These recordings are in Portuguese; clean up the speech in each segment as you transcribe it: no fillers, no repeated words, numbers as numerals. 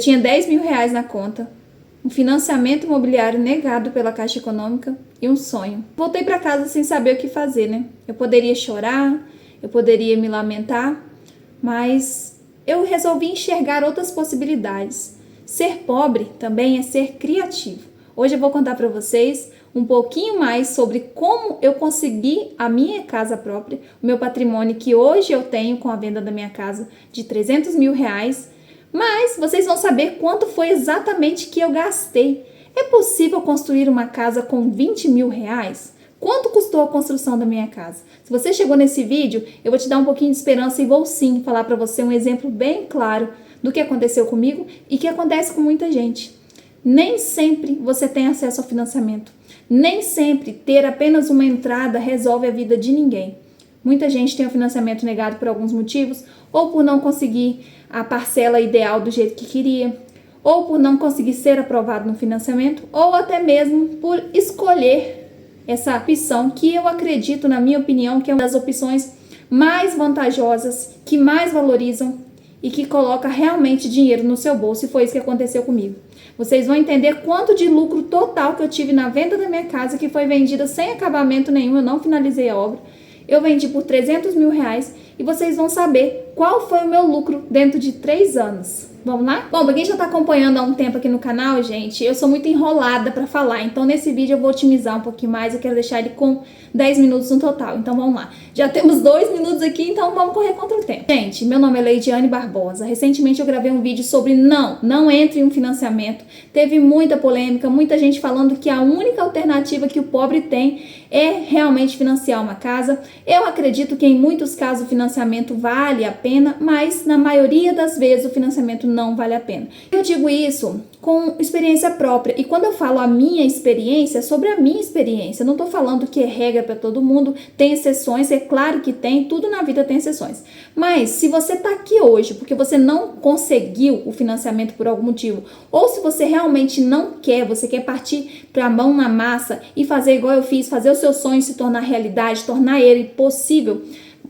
Tinha 10 mil reais na conta, um financiamento imobiliário negado pela Caixa Econômica e um sonho. Voltei para casa sem saber o que fazer, né? Eu poderia chorar, eu poderia me lamentar, mas eu resolvi enxergar outras possibilidades. Ser pobre também é ser criativo. Hoje eu vou contar para vocês um pouquinho mais sobre como eu consegui a minha casa própria, o meu patrimônio que hoje eu tenho com a venda da minha casa de 300 mil reais. Mas vocês vão saber quanto foi exatamente que eu gastei. É possível construir uma casa com 20 mil reais? Quanto custou a construção da minha casa? Se você chegou nesse vídeo, eu vou te dar um pouquinho de esperança e vou sim falar para você um exemplo bem claro do que aconteceu comigo e que acontece com muita gente. Nem sempre você tem acesso ao financiamento. Nem sempre ter apenas uma entrada resolve a vida de ninguém. Muita gente tem o financiamento negado por alguns motivos, ou por não conseguir a parcela ideal do jeito que queria, ou por não conseguir ser aprovado no financiamento, ou até mesmo por escolher essa opção que eu acredito, na minha opinião, que é uma das opções mais vantajosas, que mais valorizam e que coloca realmente dinheiro no seu bolso, e foi isso que aconteceu comigo. Vocês vão entender quanto de lucro total que eu tive na venda da minha casa, que foi vendida sem acabamento nenhum, eu não finalizei a obra. Eu vendi por 300 mil reais e vocês vão saber qual foi o meu lucro dentro de 3 anos. Vamos lá? Bom, pra quem já tá acompanhando há um tempo aqui no canal, gente, eu sou muito enrolada pra falar, então nesse vídeo eu vou otimizar um pouquinho mais, eu quero deixar ele com 10 minutos no total, então vamos lá. Já temos 2 minutos aqui, então vamos correr contra o tempo. Gente, meu nome é Leidiane Barbosa, recentemente eu gravei um vídeo sobre não entre em um financiamento. Teve muita polêmica, muita gente falando que a única alternativa que o pobre tem é realmente financiar uma casa. Eu acredito que em muitos casos o financiamento vale a pena, mas na maioria das vezes o financiamento não vale a pena. Eu digo isso com experiência própria, e quando eu falo a minha experiência, é sobre a minha experiência. Eu não tô falando que é regra para todo mundo, tem exceções, é claro que tem, tudo na vida tem exceções. Mas se você tá aqui hoje porque você não conseguiu o financiamento por algum motivo, ou se você realmente não quer, você quer partir para a mão na massa e fazer igual eu fiz, fazer o seu sonho se tornar realidade, tornar ele possível,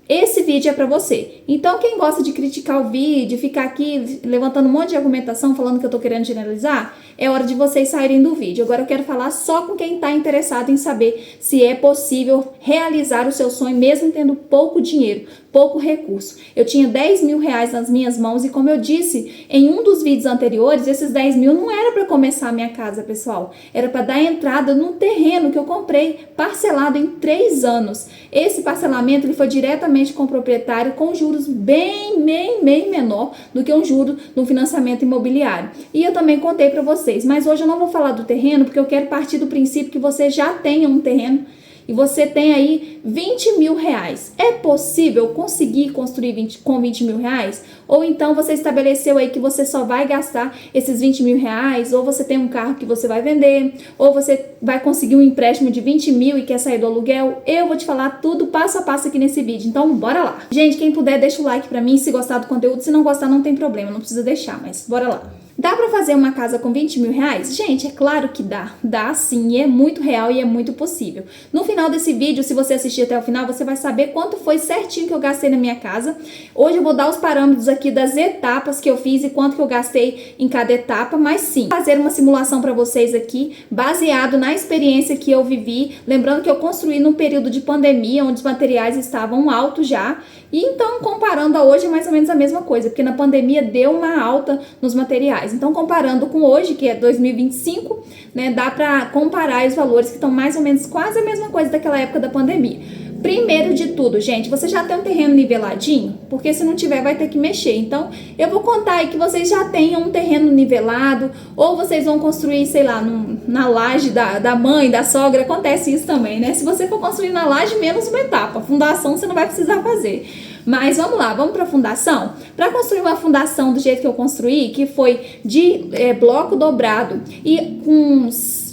esse vídeo é para você. Então, quem gosta de criticar o vídeo, ficar aqui levantando um monte de argumentação, falando que eu tô querendo generalizar, é hora de vocês saírem do vídeo. Agora eu quero falar só com quem tá interessado em saber se é possível realizar o seu sonho, mesmo tendo pouco dinheiro, pouco recurso. Eu tinha 10 mil reais nas minhas mãos e, como eu disse em um dos vídeos anteriores, esses 10 mil não era para começar a minha casa, pessoal. Era para dar entrada num terreno que eu comprei parcelado em 3 anos. Esse parcelamento ele foi diretamente com o proprietário, com juros bem menor do que um juro no financiamento imobiliário. E eu também contei para vocês, mas hoje eu não vou falar do terreno, porque eu quero partir do princípio que você já tenha um terreno e você tem aí 20 mil reais. É possível conseguir construir com 20 mil reais? Ou então você estabeleceu aí que você só vai gastar esses 20 mil reais, ou você tem um carro que você vai vender, ou você vai conseguir um empréstimo de 20 mil e quer sair do aluguel. Eu vou te falar tudo passo a passo aqui nesse vídeo, então bora lá. Gente, quem puder deixa o like pra mim, se gostar do conteúdo, se não gostar não tem problema, não precisa deixar, mas bora lá. Dá pra fazer uma casa com 20 mil reais? Gente, é claro que dá. Dá sim, e é muito real e é muito possível. No final desse vídeo, se você assistir até o final, você vai saber quanto foi certinho que eu gastei na minha casa. Hoje eu vou dar os parâmetros aqui das etapas que eu fiz e quanto que eu gastei em cada etapa, mas sim, fazer uma simulação pra vocês aqui, baseado na experiência que eu vivi. Lembrando que eu construí num período de pandemia, onde os materiais estavam altos já. E então, comparando a hoje, é mais ou menos a mesma coisa, porque na pandemia deu uma alta nos materiais. Então, comparando com hoje, que é 2025, né, dá pra comparar os valores que estão mais ou menos quase a mesma coisa daquela época da pandemia. Primeiro de tudo, gente, você já tem um terreno niveladinho? Porque se não tiver, vai ter que mexer. Então, eu vou contar aí que vocês já tenham um terreno nivelado, ou vocês vão construir, sei lá, na laje da mãe, da sogra, acontece isso também, né? Se você for construir na laje, menos uma etapa. Fundação você não vai precisar fazer. Mas vamos lá, vamos para a fundação? Para construir uma fundação do jeito que eu construí, que foi de bloco dobrado e com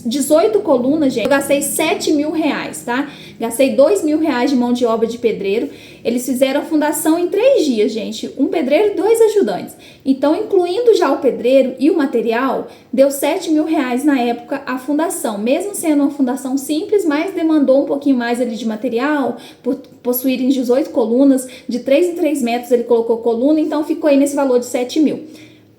18 colunas, gente, eu gastei 7 mil reais, tá? Gastei 2 mil reais de mão de obra de pedreiro. Eles fizeram a fundação em 3 dias, gente. Um pedreiro e 2 ajudantes. Então, incluindo já o pedreiro e o material, deu 7 mil reais na época a fundação. Mesmo sendo uma fundação simples, mas demandou um pouquinho mais ali de material, por possuírem 18 colunas, de 3 em 3 metros ele colocou coluna, então ficou aí nesse valor de 7 mil.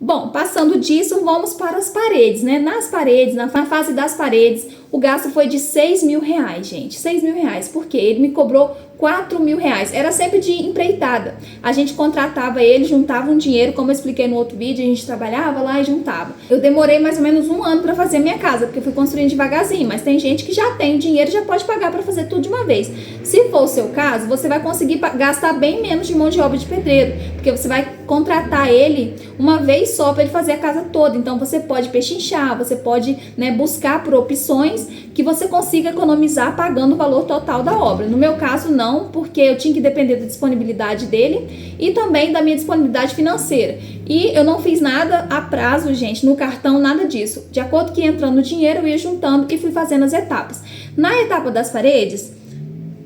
Bom, passando disso, vamos para as paredes, né? Nas paredes, na fase das paredes, o gasto foi de R$ 6.000, gente. R$ 6.000. Por quê? Ele me cobrou R$ 4.000. Era sempre de empreitada. A gente contratava ele, juntava um dinheiro, como eu expliquei no outro vídeo, a gente trabalhava lá e juntava. Eu demorei mais ou menos 1 ano para fazer minha casa, porque eu fui construindo devagarzinho, mas tem gente que já tem dinheiro e já pode pagar para fazer tudo de uma vez. Se for o seu caso, você vai conseguir gastar bem menos de mão de obra de pedreiro, porque você vai contratar ele uma vez só para ele fazer a casa toda. Então você pode pechinchar, você pode, né, buscar por opções que você consiga economizar pagando o valor total da obra. No meu caso não, porque eu tinha que depender da disponibilidade dele e também da minha disponibilidade financeira. E eu não fiz nada a prazo, gente, no cartão, nada disso. De acordo com entrando o dinheiro, eu ia juntando e fui fazendo as etapas. Na etapa das paredes,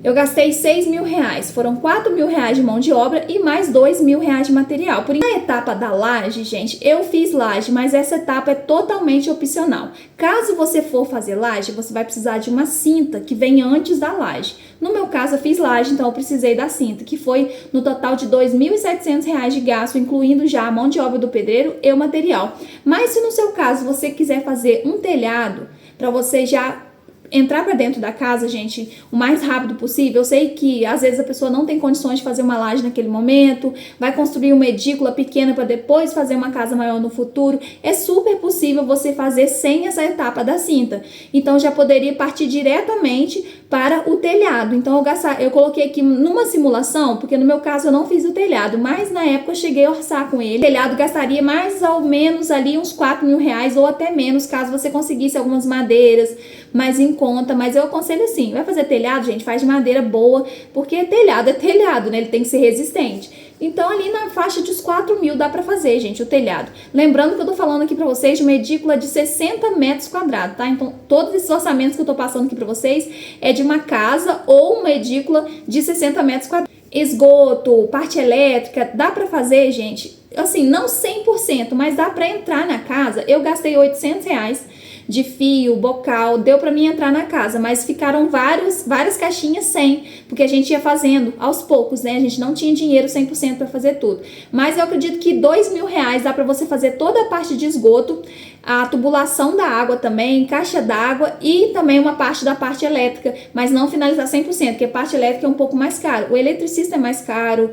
eu gastei R$ 6.000, foram R$ 4.000 de mão de obra e mais R$ 2.000 de material. Por na etapa da laje, gente, eu fiz laje, mas essa etapa é totalmente opcional. Caso você for fazer laje, você vai precisar de uma cinta que vem antes da laje. No meu caso, eu fiz laje, então eu precisei da cinta, que foi no total de R$ 2.700 de gasto, incluindo já a mão de obra do pedreiro e o material. Mas se no seu caso você quiser fazer um telhado, para você já entrar para dentro da casa, gente, o mais rápido possível. Eu sei que às vezes a pessoa não tem condições de fazer uma laje naquele momento, vai construir uma edícula pequena para depois fazer uma casa maior no futuro. É super possível você fazer sem essa etapa da cinta. Então já poderia partir diretamente para o telhado. Então eu coloquei aqui numa simulação, porque no meu caso eu não fiz o telhado, mas na época eu cheguei a orçar com ele. O telhado gastaria mais ou menos ali uns R$ 4.000 ou até menos, caso você conseguisse algumas madeiras mais em conta. Mas eu aconselho assim, vai fazer telhado, gente, faz de madeira boa, porque telhado é telhado, né? Ele tem que ser resistente. Então ali na faixa de uns 4.000 dá pra fazer, gente, o telhado. Lembrando que eu tô falando aqui pra vocês de uma edícula de 60 metros quadrados, tá? Então todos esses orçamentos que eu tô passando aqui pra vocês é de uma casa ou uma edícula de 60 metros quadrados. Esgoto, parte elétrica, dá pra fazer, gente, assim, não 100%, mas dá pra entrar na casa. Eu gastei R$ 800 de fio, bocal, deu pra mim entrar na casa, mas ficaram várias caixinhas sem, porque a gente ia fazendo aos poucos, né? A gente não tinha dinheiro 100% para fazer tudo. Mas eu acredito que R$ 2.000 dá pra você fazer toda a parte de esgoto, a tubulação da água também, caixa d'água e também uma parte da parte elétrica, mas não finalizar 100%, porque a parte elétrica é um pouco mais caro. O eletricista é mais caro,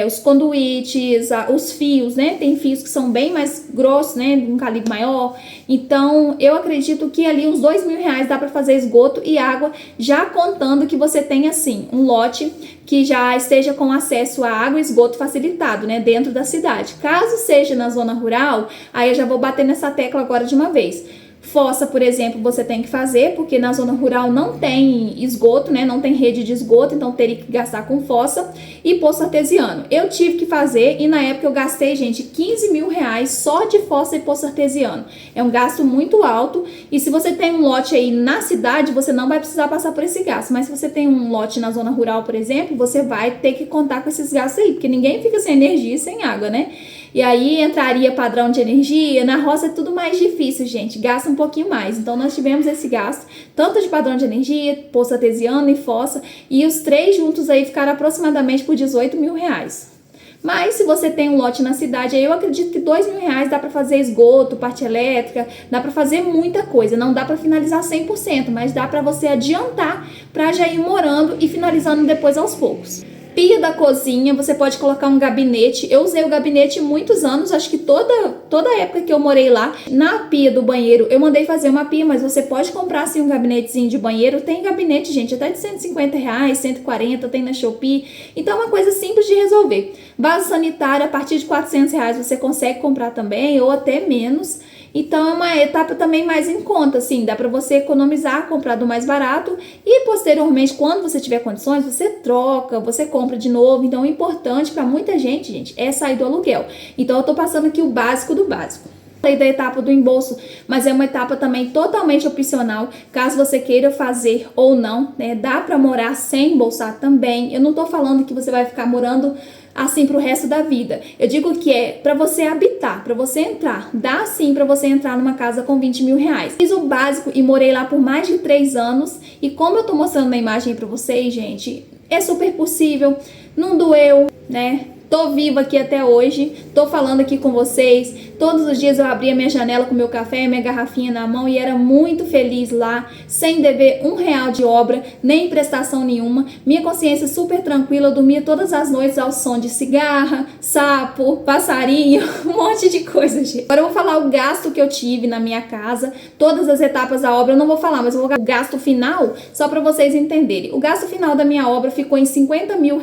os conduítes, os fios, né? Tem fios que são bem mais grossos, né? De um calibre maior. Então, eu acredito que ali uns R$ 2.000 dá para fazer esgoto e água, já contando que você tem, assim, um lote que já esteja com acesso a água e esgoto facilitado, né, dentro da cidade. Caso seja na zona rural, aí eu já vou bater nessa tecla agora de uma vez. Fossa, por exemplo, você tem que fazer, porque na zona rural não tem esgoto, né? Não tem rede de esgoto, então teria que gastar com fossa e poço artesiano. Eu tive que fazer e na época eu gastei, gente, R$ 15.000 só de fossa e poço artesiano. É um gasto muito alto e se você tem um lote aí na cidade, você não vai precisar passar por esse gasto. Mas se você tem um lote na zona rural, por exemplo, você vai ter que contar com esses gastos aí, porque ninguém fica sem energia e sem água, né? E aí entraria padrão de energia. Na roça é tudo mais difícil, gente, gasta um pouquinho mais. Então nós tivemos esse gasto, tanto de padrão de energia, poço artesiano e fossa, e os três juntos aí ficaram aproximadamente por R$ 18.000. Mas se você tem um lote na cidade, aí eu acredito que R$ 2.000 dá para fazer esgoto, parte elétrica, dá para fazer muita coisa. Não dá para finalizar 100%, mas dá para você adiantar para já ir morando e finalizando depois aos poucos. Pia da cozinha, você pode colocar um gabinete. Eu usei o gabinete muitos anos, acho que toda a época que eu morei lá. Na pia do banheiro, eu mandei fazer uma pia, mas você pode comprar assim um gabinetezinho de banheiro. Tem gabinete, gente, até de R$ 150, 140, tem na Shopee. Então é uma coisa simples de resolver. Vaso sanitário, a partir de R$ 400 você consegue comprar também, ou até menos. Então é uma etapa também mais em conta, assim, dá para você economizar, comprar do mais barato e posteriormente, quando você tiver condições, você troca, você compra de novo. Então o importante para muita gente, é sair do aluguel. Então eu tô passando aqui o básico do básico. Falei da etapa do embolso, mas é uma etapa também totalmente opcional, caso você queira fazer ou não, né? Dá para morar sem embolsar também. Eu não tô falando que você vai ficar morando assim pro resto da vida. Eu digo que é para você habitar, para você entrar. Dá sim para você entrar numa casa com R$ 20.000. Fiz o básico e morei lá por mais de 3 anos. E como eu tô mostrando na imagem aí pra vocês, gente, é super possível. Não doeu, né? Tô viva aqui até hoje, tô falando aqui com vocês, Todos os dias eu abria minha janela com meu café e minha garrafinha na mão e era muito feliz lá, sem dever R$ 1 de obra, nem prestação nenhuma. Minha consciência super tranquila, eu dormia todas as noites ao som de cigarra, sapo, passarinho, um monte de coisa, gente. Agora eu vou falar o gasto que eu tive na minha casa, todas as etapas da obra eu não vou falar, mas eu vou falar o gasto final, só para vocês entenderem. O gasto final da minha obra ficou em R$ 50 mil,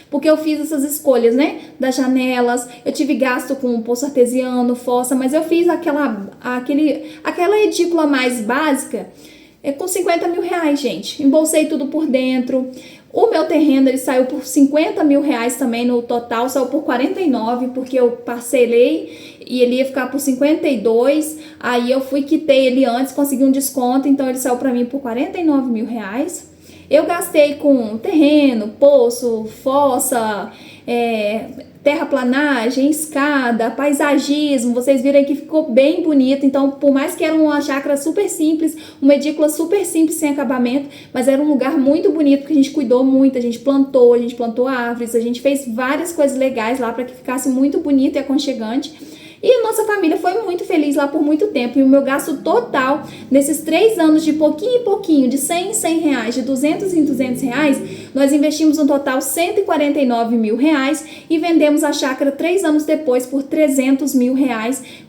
porque eu fiz essas escolhas, né, das janelas, eu tive gasto com poço artesiano, fossa, mas eu fiz aquela edícula mais básica, com R$ 50 mil, gente. Embolsei tudo por dentro. O meu terreno, ele saiu por R$ 50 mil também no total, saiu por 49, porque eu parcelei e ele ia ficar por 52, aí eu quitei ele antes, consegui um desconto, então ele saiu pra mim por R$ 49 mil. Eu gastei com terreno, poço, fossa, terraplanagem, escada, paisagismo. Vocês viram aí que ficou bem bonito. Então, por mais que era uma chácara super simples, uma edícula super simples, sem acabamento, mas era um lugar muito bonito, porque a gente cuidou muito, a gente plantou árvores, a gente fez várias coisas legais lá para que ficasse muito bonito e aconchegante. E a nossa família foi muito feliz lá por muito tempo. E o meu gasto total, nesses 3 anos, de pouquinho em pouquinho, de 100 em 100 reais, de 200 em 200 reais, nós investimos um total R$ 149 mil e vendemos a chácara 3 anos depois por R$ 300 mil.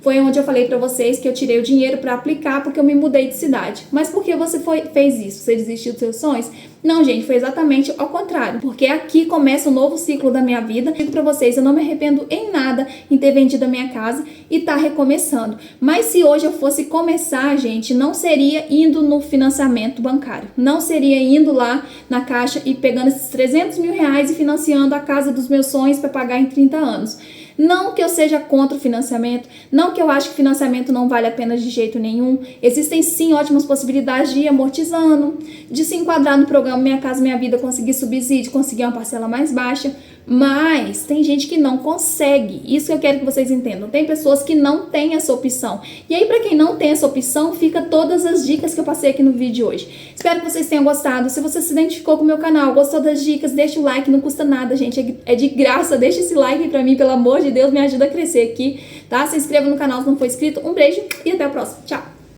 Foi onde eu falei pra vocês que eu tirei o dinheiro pra aplicar porque eu me mudei de cidade. Mas por que você fez isso? Você desistiu dos seus sonhos? Não, gente, foi exatamente ao contrário, porque aqui começa um novo ciclo da minha vida. Digo pra vocês, eu não me arrependo em nada em ter vendido a minha casa e tá recomeçando. Mas se hoje eu fosse começar, gente, não seria indo no financiamento bancário, não seria indo lá na Caixa e pegando esses R$ 300 mil e financiando a casa dos meus sonhos para pagar em 30 anos. Não que eu seja contra o financiamento, não que eu acho que financiamento não vale a pena de jeito nenhum. Existem sim ótimas possibilidades de ir amortizando, de se enquadrar no programa Minha Casa Minha Vida, conseguir subsídio, conseguir uma parcela mais baixa. Mas tem gente que não consegue. Isso que eu quero que vocês entendam. Tem pessoas que não têm essa opção. E aí, para quem não tem essa opção, fica todas as dicas que eu passei aqui no vídeo de hoje. Espero que vocês tenham gostado. Se você se identificou com o meu canal, gostou das dicas, deixa o like, não custa nada, gente. É de graça. Deixa esse like aí pra mim, pelo amor de Deus, me ajuda a crescer aqui, tá? Se inscreva no canal se não for inscrito. Um beijo e até a próxima. Tchau!